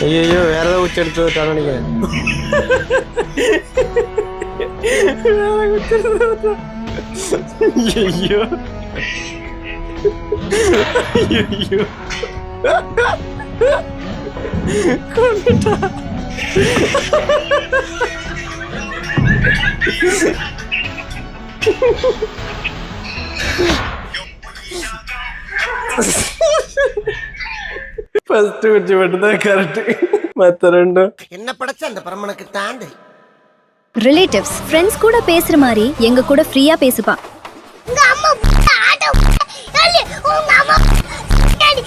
ஐயோ வேற ஏதாவது உச்சி எடுத்து விட்டான்னு நினைக்கிறேன். ஐயோ ஐயோ கொண்டுட்டா. ஃபர்ஸ்ட் குச்சி மட்டும் தான் கரெக்ட், மற்ற ரெண்டும் என்ன படைச்ச அந்த பரமனுக்கு தாண்டி. ரிலேட்டிவ்ஸ் ஃப்ரெண்ட்ஸ் கூட பேசுற மாதிரி எங்க கூட ஃப்ரீயா பேசுப்பா. உங்க அம்மா ஆட்டோ ஏலி உங்க அம்மா ஏலி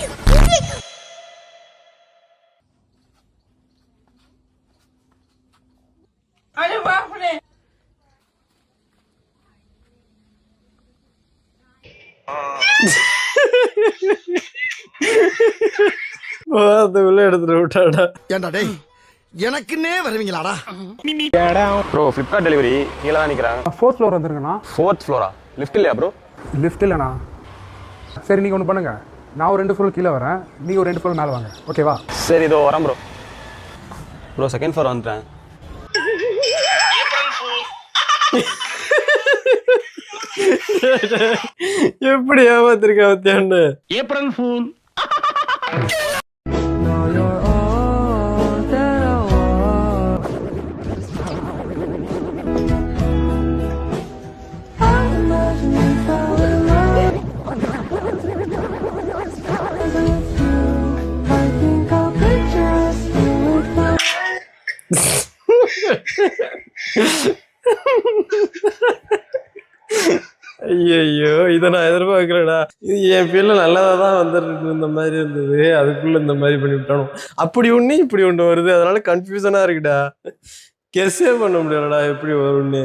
अरे बाप रे அதுக்குள்ள எடுத்துட்டு விட்டாடா. ஏண்டா டேய் எனக்குன்னே வருவீங்களாடா? ப்ரோ ஃப்ளிப்கார்ட் டெலிவரி கீழே தான் நிற்கிறாங்க. 4th ஃப்ளோர் வந்துருங்கண்ணா. 4th ஃப்ளோரா? லிஃப்ட் இல்லையா ப்ரோ? லிஃப்ட் இல்லைண்ணா. சரி நீங்கள் ஒன்று பண்ணுங்கள், நான் ஒரு 2 ஃப்ளோர் கீழே வரேன், நீங்கள் ஒரு 2 ஃப்ளோர் மேலே வாங்க, ஓகேவா? சரி இதோ வரேன் ப்ரோ. ப்ரோ செகண்ட் ஃப்ளோர் வந்துட்டேன். எப்படி ஏமாத்திருக்க பத்தியாண்டு. April fool. ஐயோ இதை நான் எதிர்பார்க்கிறேடா. இது என் பேர்ல நல்லதா தான் வந்துட்டு இந்த மாதிரி இருந்தது, அதுக்குள்ள இந்த மாதிரி பண்ணி விட்டானோ. அப்படி ஒண்ணு இப்படி ஒண்ணு வருது, அதனால கன்ஃபியூசனா இருக்குடா. கெஸ்ஸே பண்ண முடியலடா எப்படி வரும்னு.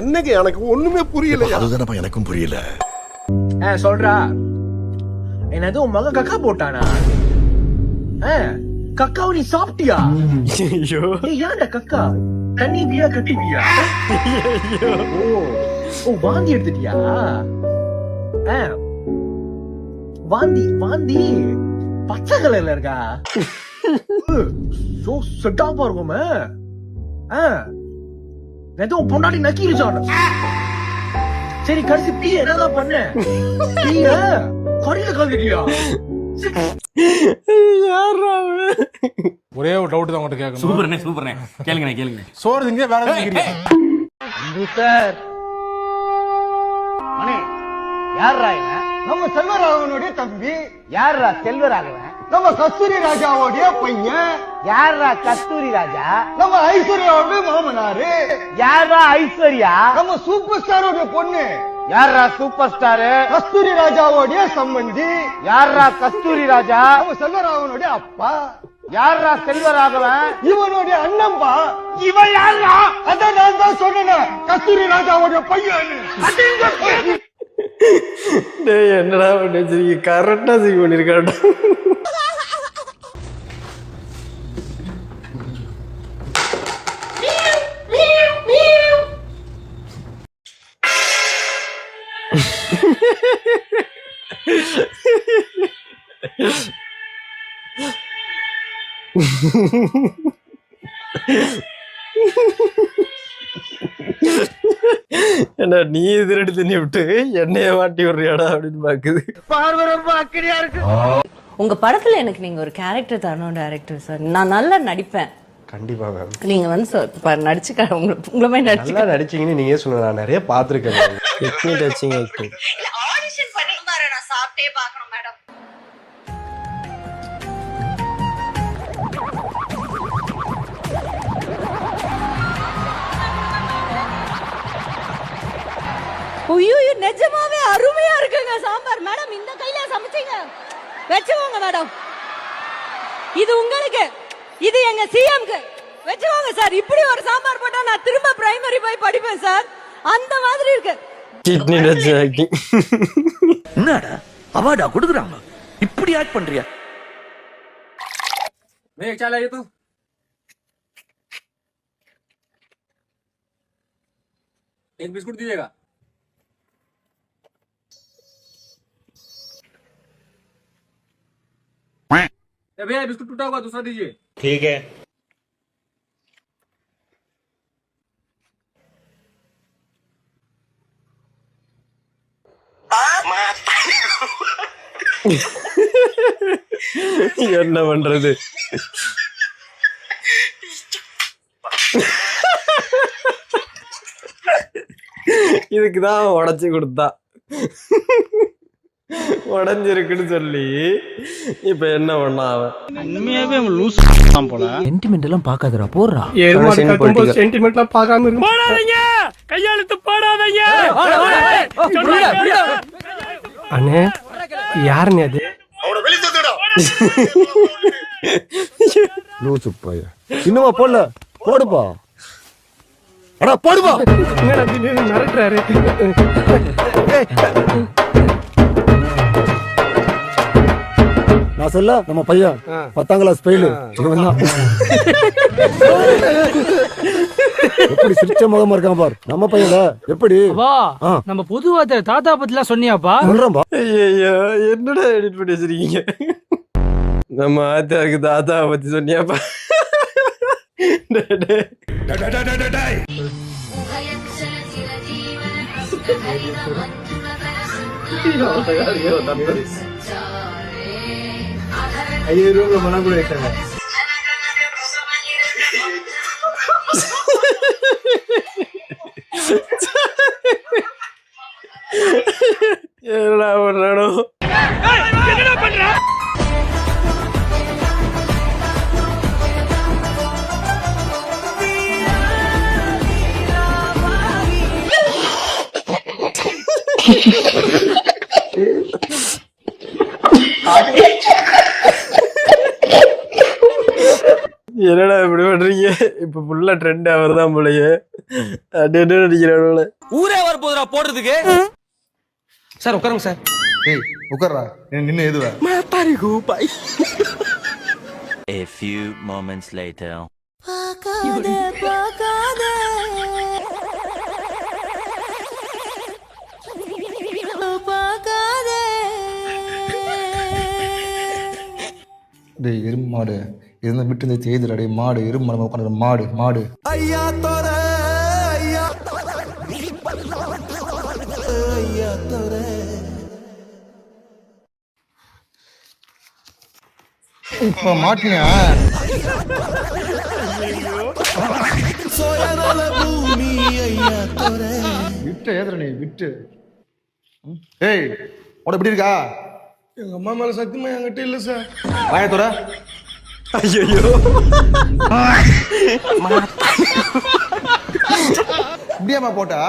என்னங்க எனக்கு ஒண்ணுமே புரியல. அதுதானப்பா எனக்கும் புரியல. சொல்றா என்னது உன் மகன் கக்கா போட்டானா? கக்காவை நீ சாப்பிட்டியா? ஐயோ ஏன்டா கக்கா தண்ணி பியா கட்டிவியா? ஓ வாந்தி எடுத்துட்டியா? வாந்தி வாந்தி பச்சை கலர்ல இருக்கா? சோ செட்டாப்பா இருக்குமே. உன் பொண்டாட்டி நக்கிருச்சான். சரி கடைசி பீ என்னதான் பண்ண? பீய கடையில கலந்துட்டியா? ஒரே ஒரு டவுட் தான் உங்கள்கிட்ட கேட்கணும். சூப்பர்ண்ணே சூப்பர்ண்ணே, கேளுங்கண்ணே கேளுங்க. சோறு திங்க வேற எதுவும் சார் மணி யாரா இவன்? நம்ம செல்வராகவனுடைய தம்பி. யாரா செல்வராகவன்? நம்ம கஸ்தூரி ராஜாவோடைய பையன். யாரா கஸ்தூரி ராஜா? நம்ம ஐஸ்வர்யாவோட மாமனாரு. யாரா ஐஸ்வர்யா? நம்ம சூப்பர் ஸ்டாரோட பொண்ணு. யாரா சூப்பர் ஸ்டார்? கஸ்தூரி ராஜாவோடைய சம்பந்தி. யாரா கஸ்தூரி ராஜா? நம்ம செல்வராகவனுடைய அப்பா. யாரா செல்வராகவன்? இவனுடைய அண்ணன்பா. இவன் யாரா? அதான் நான் தான் சொன்னேன், கஸ்தூரி ராஜாவோட பையன். டேய் என்னடா பண்ணி வச்சிருக்கீங்க? கரெக்டா சீக் பண்ணிருக்காடா. என்ன நீ எதிரடி தண்ணி விட்டு என்னைய மாட்டி விடுறியாடா அப்படின்னு பாக்குது. பார்வை ரொம்ப அக்கடியா இருக்கு. உங்க படத்துல எனக்கு நீங்க ஒரு கேரக்டர் தரணும் டைரக்டர் சார். நான் நல்லா நடிப்பேன். கண்டிப்பா மேம். நீங்க வந்து சார் நடிச்சு உங்களை மாதிரி நடிச்சு நல்லா நடிச்சீங்கன்னு நீங்க சொல்லுங்க, நான் நிறைய பாத்துருக்கேன். Technique touching acting. ஆடிஷன் பண்ணி பாரு, நான் சாப்பிட்டே பார்க்கணும் மேடம். ஐயோ நிஜமாவே அருமையா இருக்குங்க சாம்பார். மேடம் இந்த கையில சமைச்சீங்க, வெச்சுவோங்க மேடம். இது உங்களுக்கு, இது எங்க சிஎம்க்கு வெச்சுவோங்க சார். இப்படி ஒரு சாம்பார் போட்டா நான் திரும்ப பிரைமரி போய் படிப்பேன் சார். அந்த மாதிரி இருக்கு. Technique touching acting. என்னடா அவார்டா கொடுக்குறாங்க, இப்படி ஆக்ட் பண்றியா? मैं क्या लाए तू? एक बिस्कुट दीजिएगा। भैया बिस्कुट टूटा हुआ दूसरा दीजिए। என்ன பண்றது? இதுக்குதான் உடைச்சு கொடுத்தா உடஞ்சிருக்குன்னு சொல்லி இப்ப என்ன பண்ணா அவன்? சென்டிமெண்ட் எல்லாம் பாக்காதடா போறா. சென்டிமெண்ட்லாம் பார்க்காம இருக்கு. கையெழுத்து போடாதீங்க. அண்ணே யாருன்னு அது? லூசு பைய இன்னுமா போடல, போடுப்பா. அடா போடுப்பா. மிரட்டுறாரு. நான் சொல்ல நம்ம பையன் 10ஆம் கிளாஸ் ஃபெயில். எப்படி சிரிச்ச முகமா இருக்கான் பார் நம்ம பையன். எப்படி நம்ம பொதுவாக தாத்தா பத்திலாம் சொன்னியாப்பா? சொல்றேன்பா. ஐயோ என்னடா எடிட் பண்ணி வச்சிருக்கீங்க? நம்ம ஆத்தாருக்கு தாத்தாவை பத்தி சொன்னியாப்பா? என்னடா பண்ணானோ? என்னடா இப்படி பண்றீங்க? இப்ப ஃபுல்லா ட்ரெண்ட் அவர்தான் போலயே. என்ன நடிக்கிறானு ஊரே வர போதுடா போடுறதுக்கு. சார் உட்காருங்க சார். ஏய் உட்கார்றா, நின்னு எதுவா? A few moments later. டேய் எறும்பு மாடு இருந்தா விட்டு இந்த தேய்துடா. டேய் மாடு எறும்பு மாடு உட்காந்து மாடு மாடு. ஐயா தோர ஐயா ஐயா தோர. இப்ப மாட்டினா விட்டு ஏதுற நீ விட்டு. ஏய் உட எப்படி இருக்கா? எங்க அம்மா மேல சத்தியமா என்கிட்ட இல்ல சார். வாய தோற. ஐயோ இப்படியாமா போட்டா?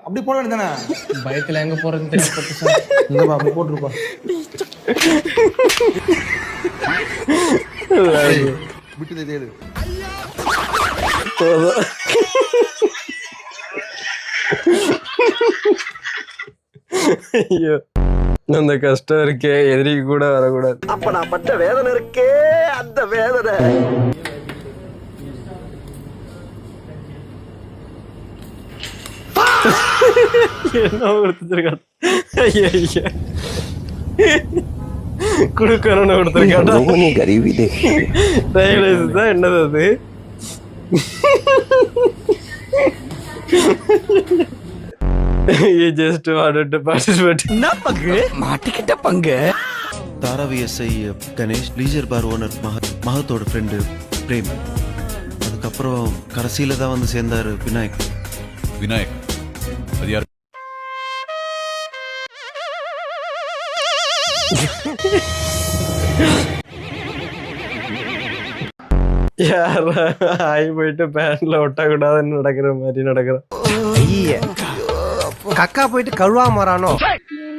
அப்படி போட வேண்டியதானே? பயத்துல எங்க போறதுன்னு தெரியல சார். இந்தப்பா அப்படி போட்டுருப்பா. விட்டு தேடு. ஐயோ அந்த கஷ்டம் இருக்கே, எதிரிக்கு கூட வரக்கூடாது. அப்ப நான் பட்ட வேதனை இருக்கே, அந்த வேதனை. என்ன கொடுத்துருக்கான்? ஐயா குடுக்கணும்னு கொடுத்துருக்கான். தான் என்னது அது? just wanted to participate. மாட்டிக்கிட்ட பங்கு. தாராவி எஸ்ஐ கணேஷ், லீஜர் பார் ஓனர் மகத்தோட ஃப்ரெண்டு பிரேம். அதுக்கப்புறம் கடைசியில தான் வந்து சேர்ந்தாரு விநாயக். விநாயக் அது யார்? யாரா ஆகி போயிட்டு பேண்ட்ல ஒட்டக்கூடாதுன்னு நடக்கிற மாதிரி நடக்கிறான். கக்கா போயிட்டு கழுவா மாறானோ?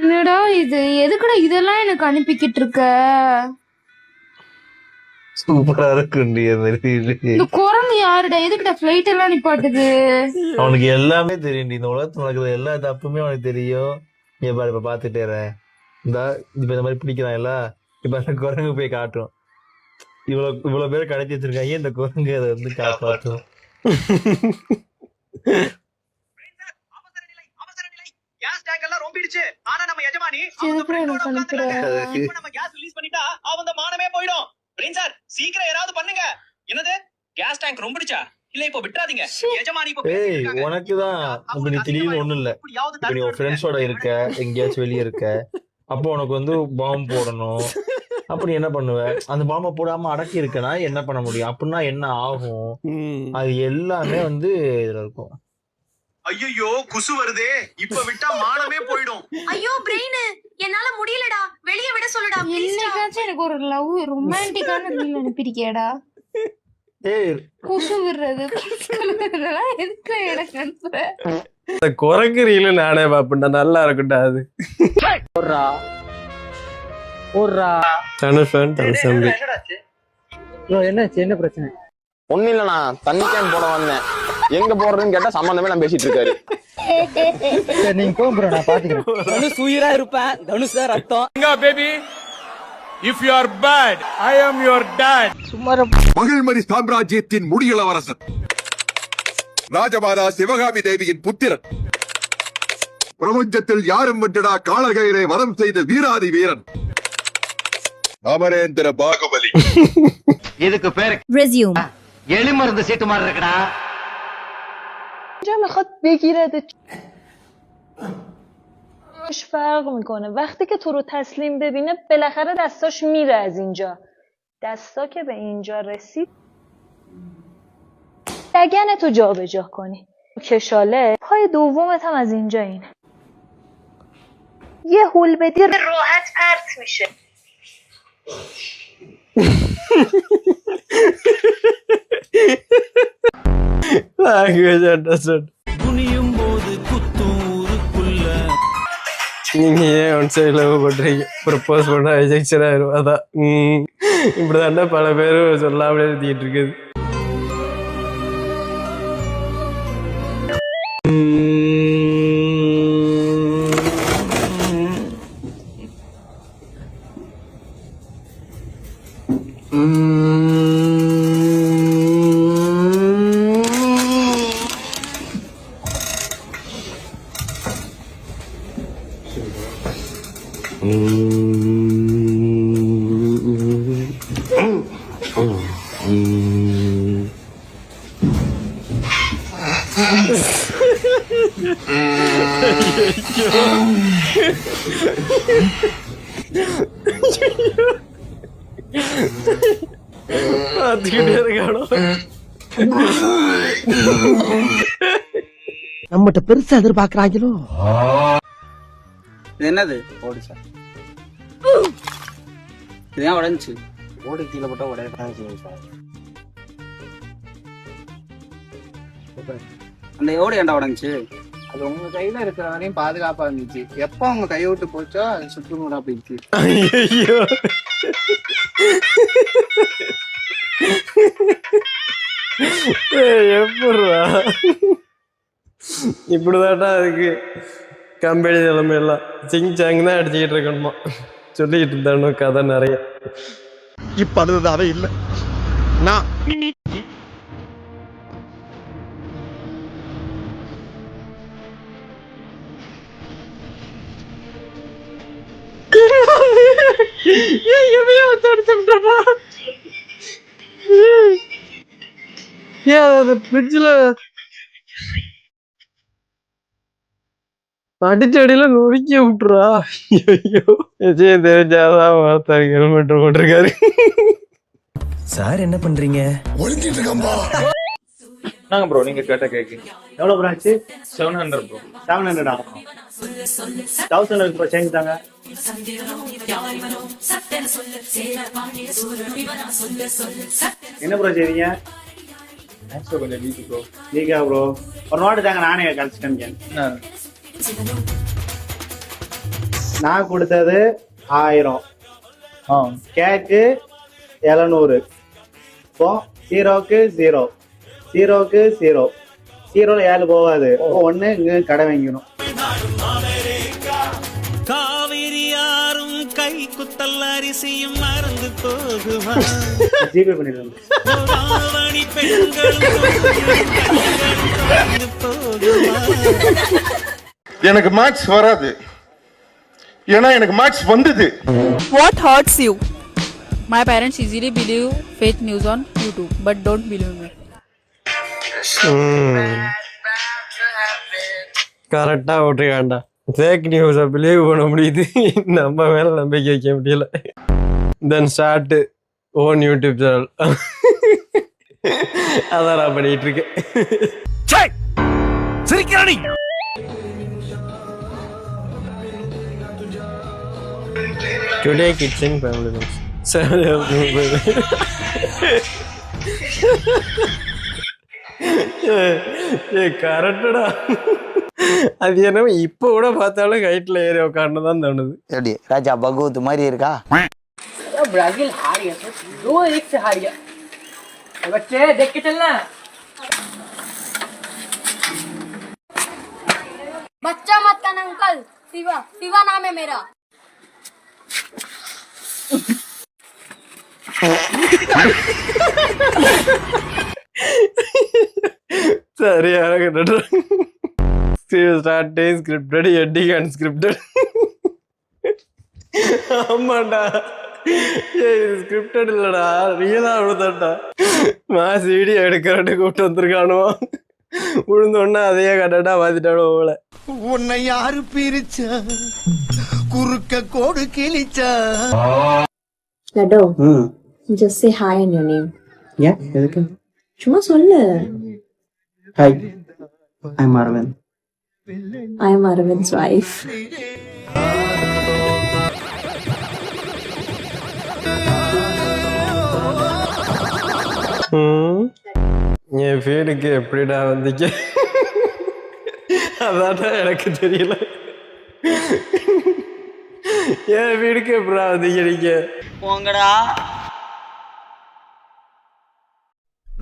என்னடா இது? எதுக்குடா இதெல்லாம் எனக்கு அனுப்பிக்கிட்டு இருக்க? சூப்பரா இருக்கு. இந்த குரங்கு யாருடா? எதுக்குடா ஃபிளைட் எல்லாம் நிப்பாட்டுது? அவனுக்கு எல்லாமே தெரியும். இந்த உலகத்துல நடக்குது எல்லா தப்புமே அவனுக்கு தெரியும். இப்ப பாத்துட்டே இந்த இப்ப இந்த மாதிரி பிடிக்கிறான் எல்லாம். இப்ப அந்த குரங்கு போய் காட்டும். இவ்வளவு பேர் கிடைச்சி வச்சிருக்காங்க, இந்த குரங்கு அதை வந்து காப்பாற்றும். எனக்கு அனுப்புற. சீக்கிரம் ஏதாவது பண்ணுங்க. டேங்க் ரொம்பிடுச்சா இல்ல இப்போ விட்டுறாதீங்க எஜமானி இப்போ ஏய் உனக்குதான் இப்ப நீ திடீர்னு ஒண்ணும் இல்ல, இப்ப நீ உன் ஃப்ரெண்ட்ஸோட இருக்க, எங்கேயாச்சும் வெளியே இருக்க, அப்போ உனக்கு வந்து பாம்பு போடணும். அப்படி என்ன பண்ணுவ? அந்த பாம்பை போடாம அடக்கி இருக்கனா என்ன பண்ண முடியும்? அப்படின்னா என்ன ஆகும்? அது எல்லாமே வந்து இதுல இருக்கும். ஐயோ குசு வருதே, இப்ப விட்டா மானமே போயிடும். ஐயோ பிரெயின் என்னால முடியலடா, வெளிய விட சொல்லுடா. என்னைக்காச்சும் எனக்கு ஒரு லவ் ரொமான்டிக்கான ரீல் அனுப்பிருக்கேடா. ஏய் குசு விடுறது இதெல்லாம் எதுக்கு எனக்கு அனுப்புற? இந்த குரங்கு ரீல நானே பாப்பேன்டா, நல்லா இருக்கும்டா அது. தனுஷன் தனுஷம்பி என்னாச்சு, என்ன பிரச்சனை? ஒன்னும் இல்லண்ணா, தண்ணி கேன் போட வந்தேன். எங்க போறதுன்னு கேட்டா சம்பந்தமே நான் பேசிட்டு இருக்காரு. சரி நீங்க போங்க ப்ரோ, நான் பாத்துக்கிறேன். தனுஷ் உயிரா இருப்பேன், தனுஷ் தான் ரத்தம். Baby if you are bad I am your dad. Mahishmati சாம்ராஜ்யத்தின் முடியிளவரசன், ராஜமாதா சிவகாமி தேவியின் புத்திரன், பிரபஞ்சத்தில் யாரும் வென்றடா காளகயிறை வரம் செய்த வீராதி வீரன், அமரேந்திர பாகுபலி. இதுக்கு பேரு ரெஸ்யூம். எலிமருந்து சீட்டு மாதிரி இருக்குடா. میخواد بگیرد فرق میکنه وقتی که تو رو تسلیم ببینه بالاخره دستاش میره از اینجا. دستا که به اینجا رسید لگن تو جا به جا کنی. کشاله پای دومت هم از اینجا اینه. یه هول بدی راحت پرت میشه. Language understand. நீங்க ஏன் ஒன் சைடு லவ் பண்றீங்க? ப்ரப்போஸ் பண்ணா ரிஜெக்ஷன் ஆயிரும். அதான் இப்படிதாண்டா பல பேரும் சொல்லாமலே எழுதிட்டு இருக்குது. பார்த்துக்கிட்டே இருக்கானோ. நம்மகிட்ட பெருசா எதிர்பார்க்கறாங்களோ. என்னது ஓடிச்சா? இதான் உடஞ்சி ஓடி கீழே போட்டா உடையதான் செய்யும் சார். அந்த ஓடி ஏன்டா உடஞ்சி? அது உங்க கையில இருக்கிற வரையும் பாதுகாப்பா இருந்துச்சு. எப்போ உங்க கையை விட்டு போச்சோ அது சுற்றுமுறா போயிடுச்சு. ஐயோ எப்படா இப்படிதாட்டா அதுக்கு கம்பெனி நிலைமை எல்லாம் சிங் சாங் தான் அடிச்சுக்கிட்டு இருக்கணுமா சொல்லிக்கிட்டு இருந்தானோ கதை நிறைய. இப்ப அதுதாவே இல்ல. நான் ஃப்ரிட்ஜில் அடிச்சடியில நொறுக்கி விட்டுறா. ஐயோ விஜயம் தெரிஞ்சாதான் வார்த்தை ஹெல்மெட் போட்டிருக்காரு. சார் என்ன பண்றீங்க? ஒழிஞ்சிட்டு இருக்கம்பா. நாங்க ப்ரோ நீங்க கேட்ட கேக்கு எவ்வளவு ப்ரோ ஆச்சு? 700 ப்ரோ. 700 1000 இருக்கு ப்ரோ, சேஞ்ச் தாங்க. என்ன ப்ரோ செய்றீங்க? கொஞ்சம் வீக்கு ப்ரோ. நீங்க ப்ரோ ஒரு நோட்டு தாங்க, நானே கழிச்சிட்டேன். நான் கொடுத்தது 1000, கேக்கு 700. இப்போ 0க்கு 0, 0க்கு 0, 0ல 7 போகாது. 1 இங்க கடை வாங்கிக்கணும். காவிரி யாரும் கை குத்தல் அரிசியும் மறந்து போகுமா? ஜிபே பண்ணிடுங்க. எனக்கு மேக்ஸ் வராது, ஏன்னா எனக்கு மேக்ஸ் வந்தது. What hurts you? My parents easily believe fake news on YouTube, but don't believe me. கரெக்டா விட்டுருக்காண்டா. ஃபேக் நியூஸை பிலீவ் பண்ண முடியுது, நம்ம மேல நம்பிக்கை வைக்க முடியல. Then start own YouTube channel. அதான் நான் பண்ணிட்டு இருக்கேன். டுடே கிச்சன் ஃபேமிலி கரெக்டடா. அது என்ன இப்ப கூட பார்த்தாலும் ஹைட்ல ஏறி உட்காந்துதான் தோணுது. எப்படி ராஜா பகவத் மாதிரி இருக்கா? ब्राजील हार गया, 2-1 से हार गया. बच्चे देख के चलना. बच्चा मत करना अंकल. शिवा, शिवा नाम है मेरा. சரியாக ஸ்டார்டிங் ஸ்கிரிப்டட் எண்டிங் அன்ஸ்கிரிப்டட். ஆமாண்டா, இது ஸ்கிரிப்டட் இல்லடா, ரியலா அழுதாண்டா. மாஸ் வீடியோ எடுக்கிறேன்னு கூப்பிட்டு வந்திருக்கானோ, விழுந்தோன்னா அதையே கட்டடா மாத்திட்டானோ போல. உன்னை யாரு பிரிச்சா, குறுக்க கோடு கிழிச்சா. லடோ, just say hi in your name. Yeah, எதுக்கு? சும்மா சொல்லு. Hi, I'm Arvind. I am Arvind's wife. என் வீடுக்கு எப்படிடா வந்தீங்க? அதான்டா எனக்கு தெரியல. என் வீடுக்கு எப்படா வந்தீங்க நீங்க? போங்கடா.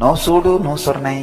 நோ சூடு நோ சொர்ணை.